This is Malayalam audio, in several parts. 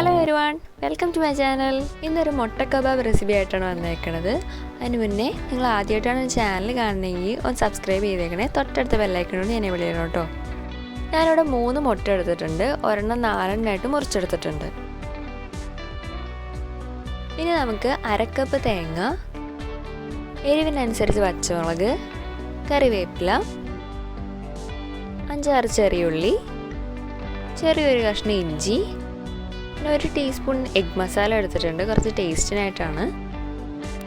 Hello everyone, welcome to my channel. ഇന്നൊരു മുട്ട കബാബ് റെസിപ്പി ആയിട്ടാണ് വന്നേക്കുന്നത്. അതിന് മുന്നേ നിങ്ങൾ ആദ്യമായിട്ടാണ് ചാനൽ കാണണമെങ്കിൽ ഒന്ന് സബ്സ്ക്രൈബ് ചെയ്തേക്കണേ. തൊട്ടടുത്ത ബെല്ലൈക്കണോട് ഞാൻ വിളിക്കണം കേട്ടോ. ഞാനിവിടെ 3 മുട്ട എടുത്തിട്ടുണ്ട്, ഒരെണ്ണം 4 മുറിച്ചെടുത്തിട്ടുണ്ട്. ഇനി നമുക്ക് 1/2 കപ്പ് തേങ്ങ, എരിവിനനുസരിച്ച് പച്ചമുളക്, കറിവേപ്പില, 5-6 ചെറിയുള്ളി, ചെറിയൊരു കഷ്ണം ഇഞ്ചി, പിന്നെ 1 ടീസ്പൂൺ എഗ് മസാല എടുത്തിട്ടുണ്ട്, കുറച്ച് ടേസ്റ്റിനായിട്ടാണ്.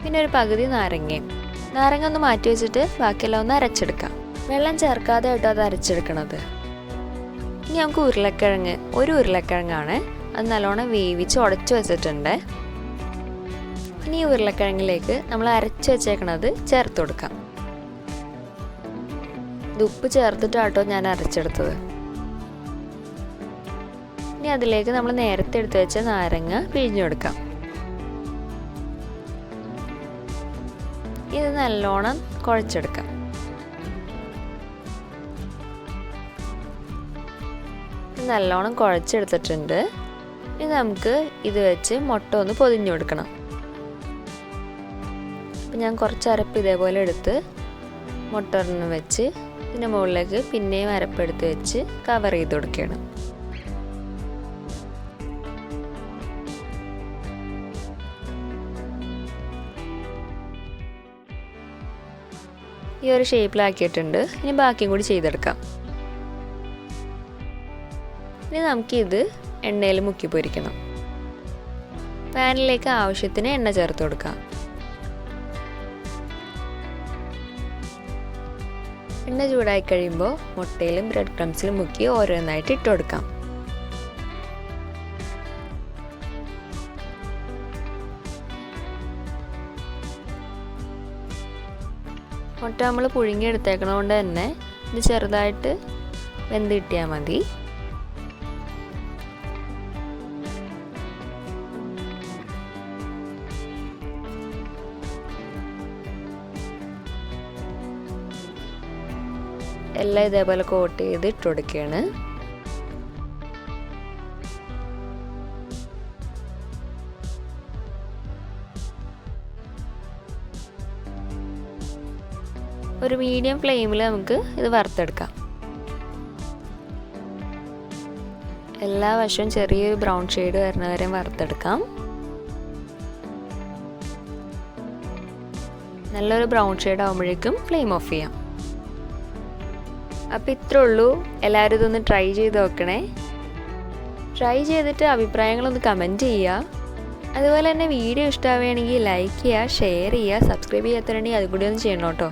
പിന്നെ ഒരു പകുതി നാരങ്ങ ഒന്ന് മാറ്റി വെച്ചിട്ട് ബാക്കിയെല്ലാം ഒന്ന് അരച്ചെടുക്കാം. വെള്ളം ചേർക്കാതെ ആയിട്ടോ അത് അരച്ചെടുക്കണത്. ഇനി നമുക്ക് ഒരു ഉരുളക്കിഴങ്ങാണ്, അത് നല്ലോണം വേവിച്ച് ഉടച്ചു വെച്ചിട്ടുണ്ട്. ഇനി ഈ ഉരുളക്കിഴങ്ങിലേക്ക് നമ്മൾ അരച്ച് വെച്ചേക്കണത് ചേർത്ത് കൊടുക്കാം. ഇത് ഉപ്പ് ചേർത്തിട്ടാട്ടോ ഞാൻ അരച്ചെടുത്തത്. ഇനി അതിലേക്ക് നമ്മൾ നേരത്തെ എടുത്ത് വെച്ച നാരങ്ങ പിഴിഞ്ഞു കൊടുക്കാം. ഇത് നല്ലോണം കുഴച്ചെടുക്കാം. നല്ലോണം കുഴച്ചെടുത്തിട്ടുണ്ട്. ഇനി നമുക്ക് ഇത് വെച്ച് മുട്ട ഒന്ന് പൊതിഞ്ഞു കൊടുക്കണം. അപ്പം ഞാൻ കുറച്ച് അരപ്പ് ഇതേപോലെ എടുത്ത് മുട്ട ഒരെണ്ണം വെച്ച് ഇതിൻ്റെ മുകളിലേക്ക് പിന്നെയും അരപ്പെടുത്ത് വെച്ച് കവർ ചെയ്ത് കൊടുക്കണം. ഈ ഒരു ഷേപ്പിലാക്കിയിട്ടുണ്ട്. ഇനി ബാക്കിയും കൂടി ചെയ്തെടുക്കാം. ഇനി നമുക്കിത് എണ്ണയിൽ മുക്കി പൊരിക്കണം. പാനിലേക്ക് ആവശ്യത്തിന് എണ്ണ ചേർത്ത് കൊടുക്കാം. എണ്ണ ചൂടായി കഴിയുമ്പോൾ മുട്ടയിലും ബ്രെഡ് ക്രംസിലും മുക്കി ഓരോന്നായിട്ട് ഇട്ട് കൊടുക്കാം. മുട്ട നമ്മൾ പുഴുങ്ങിയെടുത്തേക്കണത് കൊണ്ട് തന്നെ ഇത് ചെറുതായിട്ട് വെന്ത് കിട്ടിയാൽ മതി. എല്ലാം ഇതേപോലെ കോട്ട് ചെയ്ത് ഇട്ട് കൊടുക്കുകയാണ്. ഒരു മീഡിയം ഫ്ലെയിമിൽ നമുക്ക് ഇത് വറുത്തെടുക്കാം. എല്ലാ വശവും ചെറിയൊരു ബ്രൗൺ ഷെയ്ഡ് വരുന്ന വരെ വറുത്തെടുക്കാം. നല്ലൊരു ബ്രൗൺ ഷെയ്ഡ് ആകുമ്പോഴേക്കും ഫ്ലെയിം ഓഫ് ചെയ്യാം. അപ്പോൾ ഇത്രേ ഉള്ളൂ. എല്ലാവരും ഇതൊന്ന് ട്രൈ ചെയ്ത് നോക്കണേ. ട്രൈ ചെയ്തിട്ട് അഭിപ്രായങ്ങളൊന്ന് കമൻറ്റ് ചെയ്യുക. അതുപോലെ തന്നെ വീഡിയോ ഇഷ്ടമാവുകയാണെങ്കിൽ ലൈക്ക് ചെയ്യുക, ഷെയർ ചെയ്യുക, സബ്സ്ക്രൈബ് ചെയ്യാത്തവരുണ്ടെങ്കിൽ അതുകൂടി ഒന്ന് ചെയ്യണം കേട്ടോ.